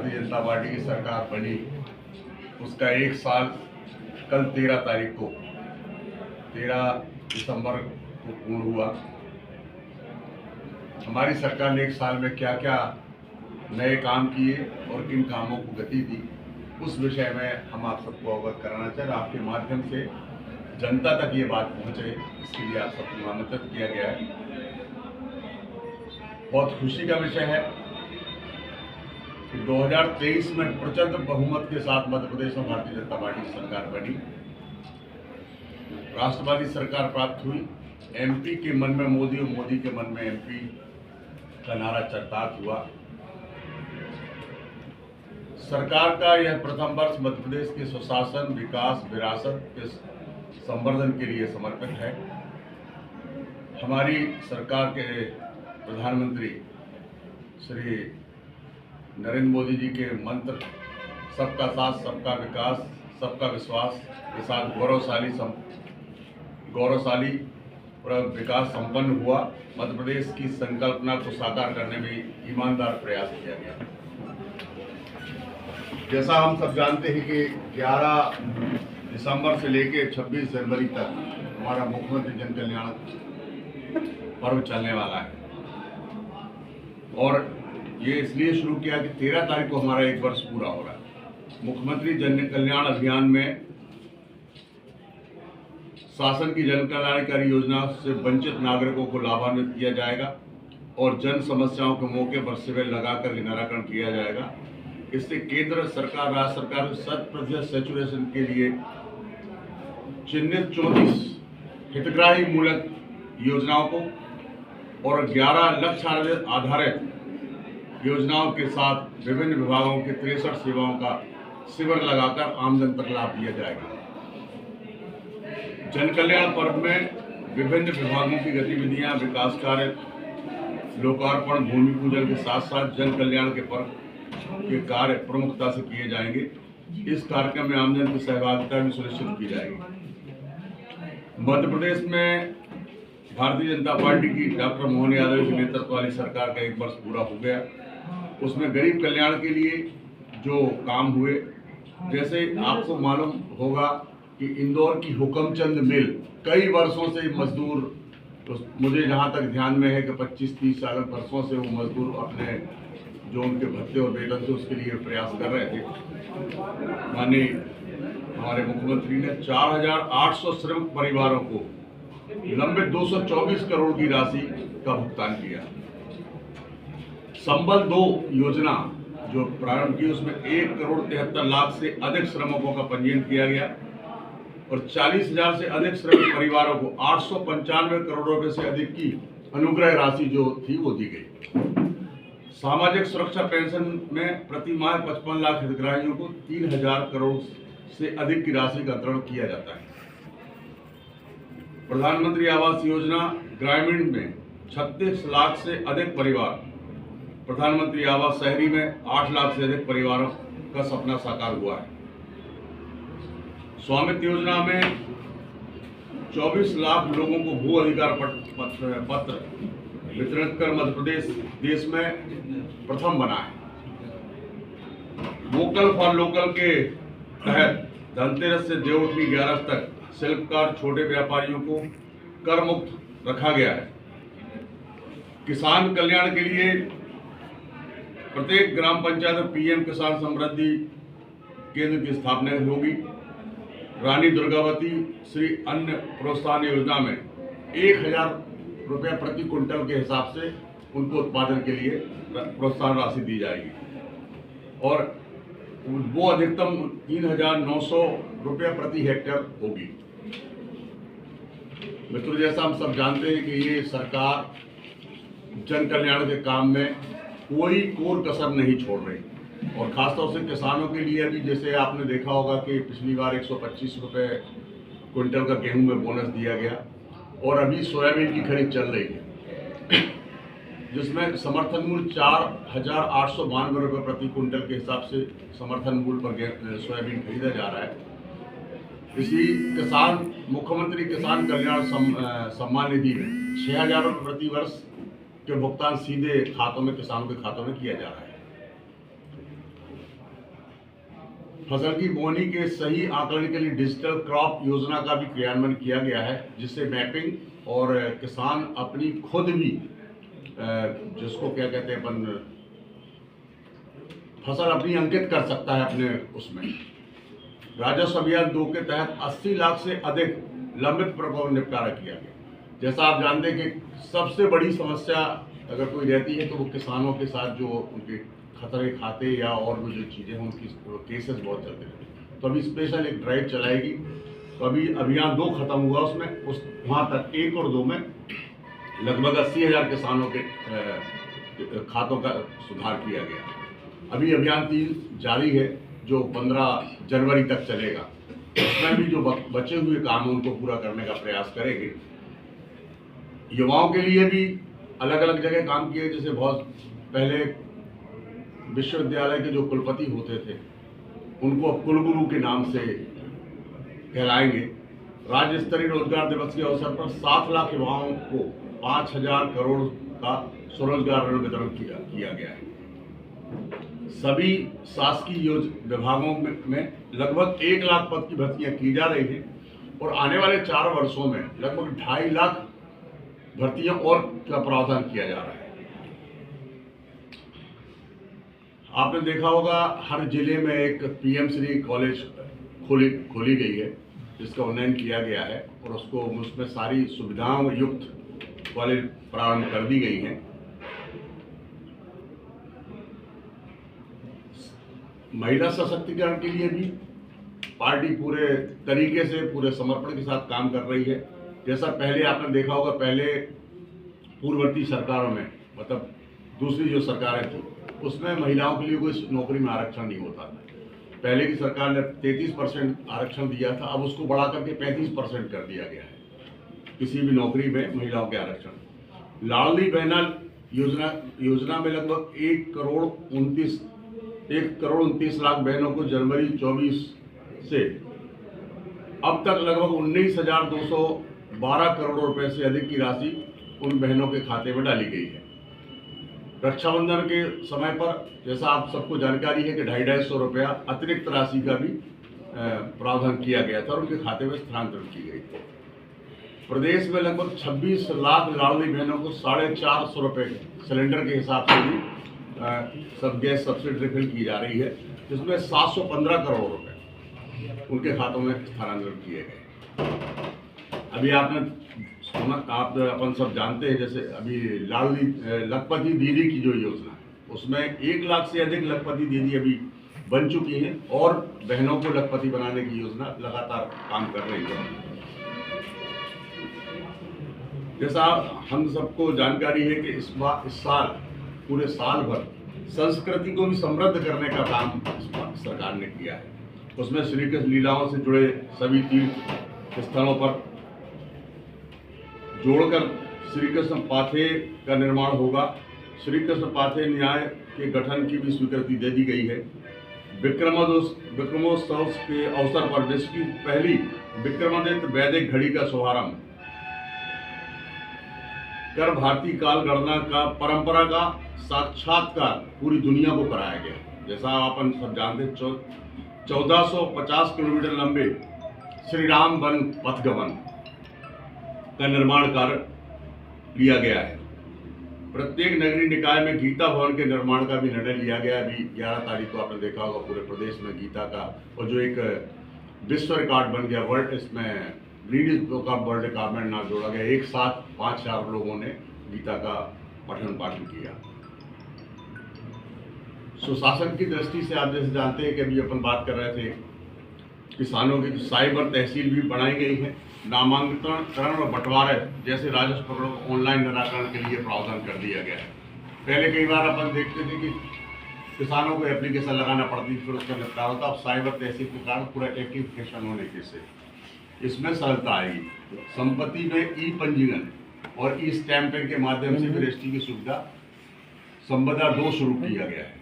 Bharatiya Janata party की सरकार बनी उसका 1 साल कल 13 दिसंबर को पूर्ण हुआ। हमारी सरकार ने 1 साल में क्या क्या नए काम किए और किन कामों को गति दी, उस विषय में हम आप सबको अवगत कराना चाह रहे हैं। आपके माध्यम से जनता तक ये बात पहुंचे, इसके लिए आप सबको आमंत्रित किया गया है। बहुत खुशी का विषय है कि 2023 में प्रचंड बहुमत के साथ मध्य प्रदेश में भारतीय जनता पार्टी की सरकार बनी, राष्ट्रवादी सरकार प्राप्त हुई। एमपी के मन में मोदी और मोदी के मन में एमपी का नारा चरितार्थ हुआ। सरकार का यह प्रथम वर्ष मध्य प्रदेश के सुशासन, विकास, विरासत के संवर्धन के लिए समर्पित है। हमारी सरकार के प्रधानमंत्री श्री नरेंद्र मोदी जी के मंत्र सबका साथ, सबका विकास, सबका विश्वास के साथ गौरवशाली विकास संपन्न हुआ। मध्य प्रदेश की संकल्पना को साकार करने में ईमानदार प्रयास किया गया। जैसा हम सब जानते हैं कि 11 दिसंबर से लेकर 26 जनवरी तक हमारा मुख्यमंत्री जन कल्याण पर्व चलने वाला है और ये इसलिए शुरू किया कि 13 तारीख को हमारा 1 वर्ष पूरा हो रहा है। मुख्यमंत्री जन कल्याण अभियान में शासन की जन कल्याणकारी योजना से वंचित नागरिकों को लाभान्वित किया जाएगा और जन समस्याओं के मौके पर शिविर लगाकर निराकरण किया जाएगा। इससे केंद्र सरकार, राज्य सरकार 100% सैचुरेशन के लिए चिन्हित 34 हितग्राही मूलक योजनाओं को और 11 लक्ष्य आधारित योजनाओं के साथ विभिन्न विभागों के 63 सेवाओं का शिविर लगाकर आमजन तक लाभ दिया जाएगा। जन कल्याण पर्व में विभिन्न विभागों की गतिविधियां, विकास कार्य, लोकार्पण, भूमि पूजन के साथ साथ जन कल्याण के पर्व के कार्य प्रमुखता से किए जाएंगे। इस कार्यक्रम में आमजन की सहभागिता भी सुनिश्चित की जाएगी। मध्य प्रदेश में भारतीय जनता पार्टी की डॉक्टर मोहन यादव के नेतृत्व वाली सरकार का 1 वर्ष पूरा हो गया। उसमें गरीब कल्याण के लिए जो काम हुए, जैसे आपको मालूम होगा कि इंदौर की हुकमचंद मिल कई वर्षों से मजदूर, तो मुझे जहां तक ध्यान में है कि 25-30 वर्षों से वो मजदूर अपने जो उनके भत्ते और वेतन थे उसके लिए प्रयास कर रहे थे। माननीय हमारे मुख्यमंत्री ने 4800 श्रमिक परिवारों को लंबे 224 करोड़ की राशि का भुगतान किया। संबल 2 योजना जो प्रारंभ की, उसमें 1 करोड़ 73 लाख से अधिक श्रमिकों का पंजीयन किया गया और 40,000 से अधिक श्रमिक परिवारों को 895 करोड़ रुपए से अधिक की अनुग्रह राशि जो थी वो दी गई। सामाजिक सुरक्षा पेंशन में प्रति माह 55 लाख हितग्राहियों को 3,000 करोड़ से अधिक की राशि का अंतरण किया जाता है। प्रधानमंत्री आवास योजना ग्रामीण में 36 लाख से अधिक परिवार, प्रधानमंत्री आवास शहरी में 8 लाख से अधिक परिवारों का सपना साकार हुआ है। स्वामित्व योजना में 24 लाख लोगों को भू अधिकार पत्र वितरित कर मध्य प्रदेश देश में प्रथम बना है। वोकल फॉर लोकल के तहत धनतेरस से देवउठनी 11 तक शिल्पकार, छोटे व्यापारियों को कर मुक्त रखा गया है। किसान कल्याण के लिए प्रत्येक ग्राम पंचायत में पीएम किसान समृद्धि केंद्र की स्थापना होगी। रानी दुर्गावती श्री अन्न प्रोत्साहन योजना में 1,000 रुपया प्रति क्विंटल के हिसाब से उनको उत्पादन के लिए प्रोत्साहन राशि दी जाएगी और वो अधिकतम 3,900 रुपया प्रति हेक्टेयर होगी। मित्रों, जैसा हम सब जानते हैं कि ये सरकार जन कल्याण के काम में कोई कोर कसर नहीं छोड़ रही और खासतौर से किसानों के लिए अभी जैसे आपने देखा होगा कि पिछली बार 125 रुपये क्विंटल का गेहूं में बोनस दिया गया और अभी सोयाबीन की खरीद चल रही है जिसमें समर्थन मूल्य 4,892 रुपये प्रति क्विंटल के हिसाब से समर्थन मूल्य पर सोयाबीन खरीदा जा रहा है। इसी किसान मुख्यमंत्री किसान कल्याण सम्मान निधि में 6,000 रुपये प्रति वर्ष के भुगतान सीधे खातों में, किसानों के खातों में किया जा रहा है। फसल की बोनी के सही आकलन के लिए डिजिटल क्रॉप योजना का भी क्रियान्वयन किया गया है, जिससे मैपिंग और किसान अपनी खुद भी जिसको क्या कहते हैं अपन फसल अपनी अंकित कर सकता है अपने उसमें। राजस्व अभियान 2 के तहत 80 लाख से अधिक लंबित प्रकरणों का निपटारा किया गया। जैसा आप जानते हैं कि सबसे बड़ी समस्या अगर कोई रहती है तो वो किसानों के साथ जो उनके खतरे खाते या और भी जो चीज़ें हैं उनकी केसेस बहुत चलते हैं। तो अभी स्पेशल एक ड्राइव चलाएगी। तो अभी अभियान 2 खत्म हुआ, उसमें उस वहाँ तक 1 और 2 में लगभग 80,000 किसानों के खातों का सुधार किया गया। अभी अभियान 3 जारी है जो 15 जनवरी तक चलेगा। उसमें भी जो बचे हुए काम है उनको पूरा करने का प्रयास करेंगे। युवाओं के लिए भी अलग अलग जगह काम किए, जैसे बहुत पहले विश्वविद्यालय के जो कुलपति होते थे उनको अब कुलगुरु के नाम से कहलाएंगे। राज्य स्तरीय रोजगार दिवस के अवसर पर 7 लाख युवाओं को 5,000 करोड़ का स्वरोजगार ऋण वितरण किया गया है। सभी शासकीय विभागों में लगभग 1 लाख पद की भर्तियां की जा रही हैं और आने वाले 4 वर्षों में लगभग 2.5 लाख भर्तियां और का प्रावधान किया जा रहा है। आपने देखा होगा हर जिले में एक पीएम श्री कॉलेज खोली गई है, जिसका उन्नयन किया गया है और उसमें सारी सुविधाओं युक्त कॉलेज प्रारंभ कर दी गई हैं। महिला सशक्तिकरण के लिए भी पार्टी पूरे तरीके से पूरे समर्पण के साथ काम कर रही है। जैसा पहले आपने देखा होगा, पहले पूर्ववर्ती सरकारों में मतलब दूसरी जो सरकारें थी उसमें महिलाओं के लिए कोई नौकरी में आरक्षण नहीं होता था। पहले की सरकार ने 33% आरक्षण दिया था, अब उसको बढ़ा करके 35% कर दिया गया है किसी भी नौकरी में महिलाओं के आरक्षण। लाडली बहना योजना में लगभग 1 करोड़ 29 लाख बहनों को जनवरी 24 से अब तक लगभग 19,212 करोड़ रुपए से अधिक की राशि उन बहनों के खाते में डाली गई है। रक्षाबंधन के समय पर जैसा आप सबको जानकारी है कि 250 रुपया अतिरिक्त राशि का भी प्रावधान किया गया था और उनके खाते में स्थानांतरित की गई थी। प्रदेश में लगभग 26 लाख लाडली बहनों को 450 रुपये सिलेंडर के हिसाब से भी सब गैस सब्सिडी रिफिल की जा रही है, जिसमें 715 करोड़ रुपए उनके खातों में स्थानांतरित किए गए। अभी आपने सुना, आप अपन सब जानते हैं, जैसे अभी लाडली लखपति दीदी की जो योजना है उसमें 1 लाख से अधिक लखपति दीदी अभी बन चुकी हैं और बहनों को लखपति बनाने की योजना लगातार काम कर रही है। जैसा हम सबको जानकारी है कि इस साल पूरे साल भर संस्कृति को भी समृद्ध करने का काम सरकार ने किया है। उसमें श्री कृष्ण लीलाओं से जुड़े सभी तीर्थ स्थलों पर जोड़कर श्री कृष्ण पाथे का निर्माण होगा। श्री कृष्ण पाथे न्याय के गठन की भी स्वीकृति दे दी गई है। विक्रमोत्सव के अवसर पर विश्व की पहली विक्रमादित्य वैदिक घड़ी का शुभारंभ कर भारतीय काल गणना का परंपरा का साक्षात्कार पूरी दुनिया को कराया गया। जैसा अपन सब जानते 1450 किलोमीटर लंबे श्री राम वन पथगमन का निर्माण कार्य लिया गया है। प्रत्येक नगरीय निकाय में गीता भवन के निर्माण का भी निर्णय लिया गया है। अभी 11 तारीख को आपने देखा होगा पूरे प्रदेश में गीता का, और जो एक विश्व रिकॉर्ड बन गया वर्ल्ड, इसमें Guinness book of world record में नाम जोड़ा गया। एक साथ 5,000 लोगों ने गीता का पठन पाठन किया। सुशासन की दृष्टि से आप जैसे जानते हैं कि अभी अपन बात कर रहे थे, किसानों की साइबर तहसील भी बनाई गई है। नामांकन और बंटवारे जैसे राजस्व प्रकरणों को ऑनलाइन निराकरण के लिए प्रावधान कर दिया गया है। पहले कई बार अपन देखते थे कि किसानों को एप्लीकेशन लगाना पड़ती, फिर उसका निपटारा होता। अब साइबर तहसील के कारण पूरा एप्लीकेशन होने से इसमें सरलता आएगी। संपत्ति में ई पंजीयन और ई स्टैंपिंग के माध्यम से भी रजिस्ट्री की सुविधा संपदा 2 शुरू किया गया है।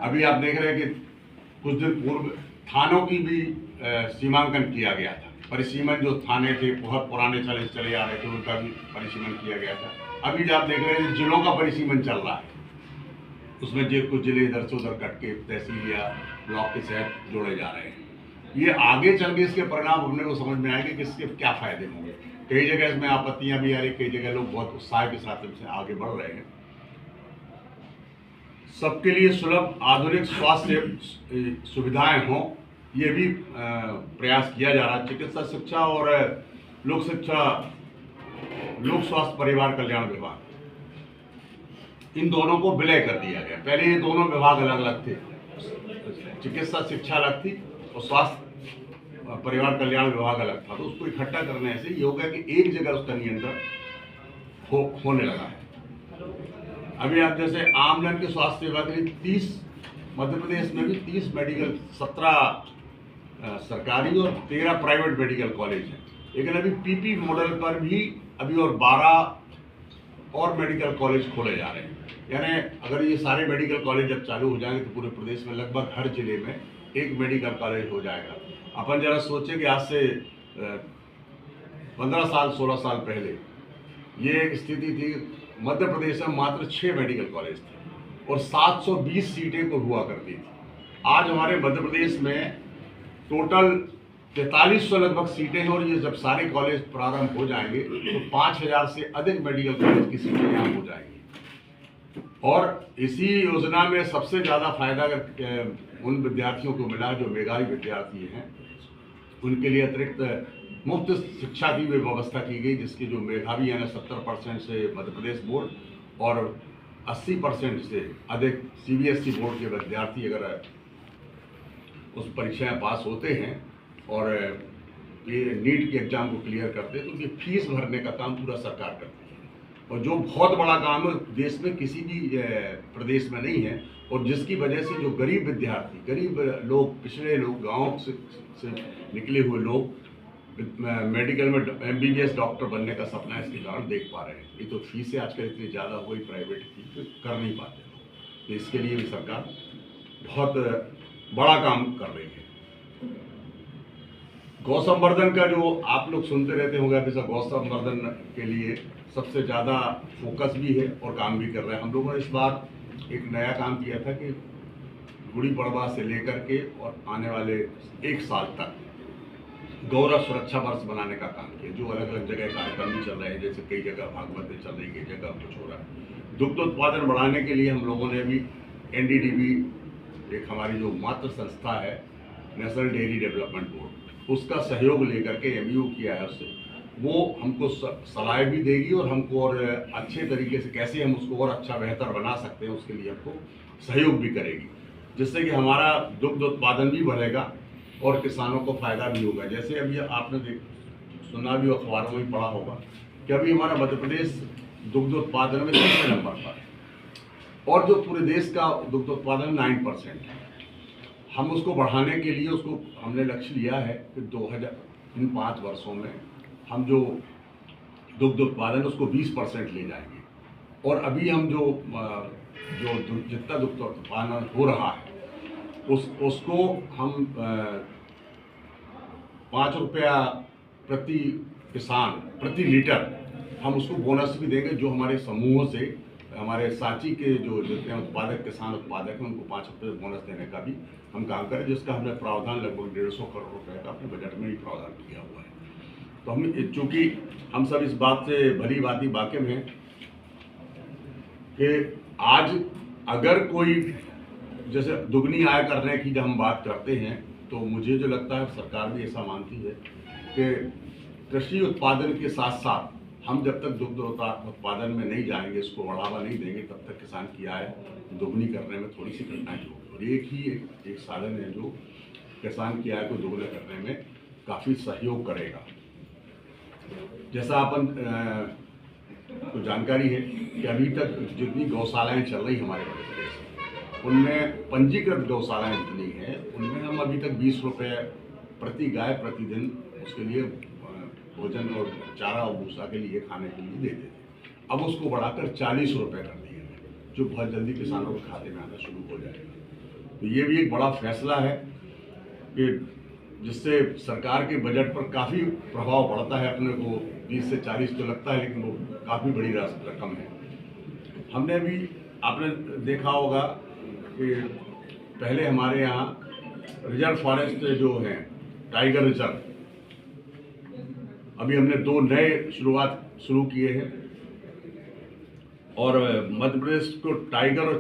अभी आप देख रहे हैं कि कुछ दिन पूर्व थानों की भी सीमांकन किया गया था। परिसीमन जो थाने थे बहुत पुराने चले आ रहे थे, उनका भी परिसीमन किया गया था। अभी जो आप देख रहे हैं जिलों का परिसीमन चल रहा है। उसमें जो कुछ जिले इधर से उधर कट के तहसील या ब्लॉक के तहत जोड़े जा रहे हैं। ये आगे चल के इसके परिणाम अपने को समझ में आएंगे कि इसके क्या फायदे होंगे। कई जगह इसमें आपत्तियां भी आ रही, कई जगह लोग बहुत उत्साह के साथ इनसे आगे बढ़ रहे हैं। सबके लिए सुलभ आधुनिक स्वास्थ्य सुविधाएं हों, ये भी प्रयास किया जा रहा है। चिकित्सा शिक्षा और लोक शिक्षा, लोक स्वास्थ्य परिवार कल्याण विभाग, इन दोनों को विलय कर दिया गया। पहले ये दोनों विभाग अलग अलग थे, चिकित्सा शिक्षा अलग थी और स्वास्थ्य परिवार कल्याण विभाग अलग था। तो उसको इकट्ठा करने से ये होगा कि एक जगह उसका नियंत्रण होने लगा है। अभी आप जैसे आमजन के स्वास्थ्य सेवा के लिए 30 मध्य प्रदेश में भी 30 मेडिकल, 17 सरकारी और 13 प्राइवेट मेडिकल कॉलेज हैं। लेकिन अभी पीपी मॉडल पर भी अभी और 12 और मेडिकल कॉलेज खोले जा रहे हैं। यानी अगर ये सारे मेडिकल कॉलेज जब चालू हो जाएंगे तो पूरे प्रदेश में लगभग हर जिले में एक मेडिकल कॉलेज हो जाएगा। अपन जरा सोचें कि आज से 15 साल 16 साल पहले ये स्थिति थी, मध्य प्रदेश में मात्र 6 मेडिकल कॉलेज थे और 720 सीटें को हुआ करती थी। आज हमारे मध्य प्रदेश में टोटल 4300 लगभग सीटें हैं और ये जब सारे कॉलेज प्रारंभ हो जाएंगे तो 5000 से अधिक मेडिकल कॉलेज की सीटें यहाँ हो जाएंगी। और इसी योजना में सबसे ज़्यादा फायदा अगर उन विद्यार्थियों को मिला जो मेधावी विद्यार्थी हैं, उनके लिए अतिरिक्त मुफ्त शिक्षा की भी व्यवस्था की गई, जिसकी जो मेधावी यानी 70% से मध्य प्रदेश बोर्ड और 80% से अधिक CBSE बोर्ड के विद्यार्थी अगर उस परीक्षाएं पास होते हैं और ये नीट के एग्जाम को क्लियर करते हैं तो उनकी फीस भरने का काम पूरा सरकार करती है। और जो बहुत बड़ा काम है, देश में किसी भी प्रदेश में नहीं है, और जिसकी वजह से जो गरीब विद्यार्थी, गरीब लोग, पिछड़े लोग, गाँव से निकले हुए लोग मेडिकल में MBBS डॉक्टर बनने का सपना इसके कारण देख पा रहे हैं। ये तो फीसें आजकल इतनी ज़्यादा हो गई प्राइवेट की, तो कर नहीं पाते। तो इसके लिए भी सरकार बहुत बड़ा काम कर रही है। गौ संवर्धन का जो आप लोग सुनते रहते होंगे, अभी सब गौ संवर्धन के लिए सबसे ज़्यादा फोकस भी है और काम भी कर रहे हैं। हम लोगों ने इस बार एक नया काम किया था कि गुड़ी पड़वा से लेकर के और आने वाले 1 साल तक गौरव सुरक्षा वर्ष बनाने का काम किया। जो अलग अलग जगह कार्यक्रम भी चल रहे हैं, जैसे कई जगह भागवत चल रही है, कई जगह कुछ हो रहा है। दुग्ध उत्पादन बढ़ाने के लिए हम लोगों ने भी NDDB, एक हमारी जो मातृ संस्था है नेशनल डेयरी डेवलपमेंट बोर्ड, उसका सहयोग लेकर के MOU किया है उससे। वो हमको सलाह भी देगी और हमको और अच्छे तरीके से कैसे हम उसको और अच्छा बेहतर बना सकते हैं उसके लिए हमको सहयोग भी करेगी, जिससे कि हमारा दुग्ध उत्पादन भी बढ़ेगा और किसानों को फायदा भी होगा। जैसे अभी आपने सुना भी, अखबारों में पढ़ा होगा कि अभी हमारा मध्य प्रदेश दुग्ध उत्पादन में 3 नंबर पर है और जो पूरे देश का दुग्ध उत्पादन 9% है। हम उसको बढ़ाने के लिए उसको हमने लक्ष्य लिया है कि 5 वर्षों में हम जो दुग्ध उत्पादन उसको 20% ले जाएंगे। और अभी हम जो जितना दुग्ध उत्पादन हो रहा है उसको हम 5 रुपया प्रति किसान प्रति लीटर हम उसको बोनस भी देंगे। जो हमारे समूहों से हमारे सांची के जो जितने उत्पादक किसान उत्पादक हैं उनको 5 रुपये बोनस देने का भी हम काम करें, जिसका हमने प्रावधान लगभग 150 करोड़ रुपए का अपने बजट में ही प्रावधान किया हुआ है। तो हम चूँकि हम सब इस बात से भली भांति वाकिफ हैं कि आज अगर कोई जैसे दुगनी आय करने की जब हम बात करते हैं तो मुझे जो लगता है सरकार भी ऐसा मानती है कि कृषि उत्पादन के साथ साथ हम जब तक दुग्ध उत्पादन में नहीं जाएंगे, इसको बढ़ावा नहीं देंगे, तब तक किसान की आय दोगुनी करने में थोड़ी सी कठिनाई होगी। और एक साधन है जो किसान की आय को दोगुना करने में काफ़ी सहयोग करेगा। जैसा अपन को जानकारी है कि अभी तक जितनी गौशालाएँ चल रही हमारे मध्य प्रदेश में, उनमें पंजीकृत गौशालाएँ जितनी हैं उनमें हम अभी तक 20 रुपये प्रति गाय प्रतिदिन उसके लिए भोजन और चारा और भूसा के लिए खाने के लिए देते थे। अब उसको बढ़ाकर 40 रुपये कर दिए हैं, जो बहुत जल्दी किसानों के खाते में आना शुरू हो जाएगा। तो ये भी एक बड़ा फैसला है कि जिससे सरकार के बजट पर काफ़ी प्रभाव पड़ता है। अपने को 20 से 40 तो लगता है, लेकिन वो काफ़ी बड़ी रकम है। हमने अभी आपने देखा होगा कि पहले हमारे यहाँ रिजर्व फॉरेस्ट जो हैं, टाइगर रिजर्व, अभी हमने 2 नए शुरू किए हैं और मध्य प्रदेश को टाइगर और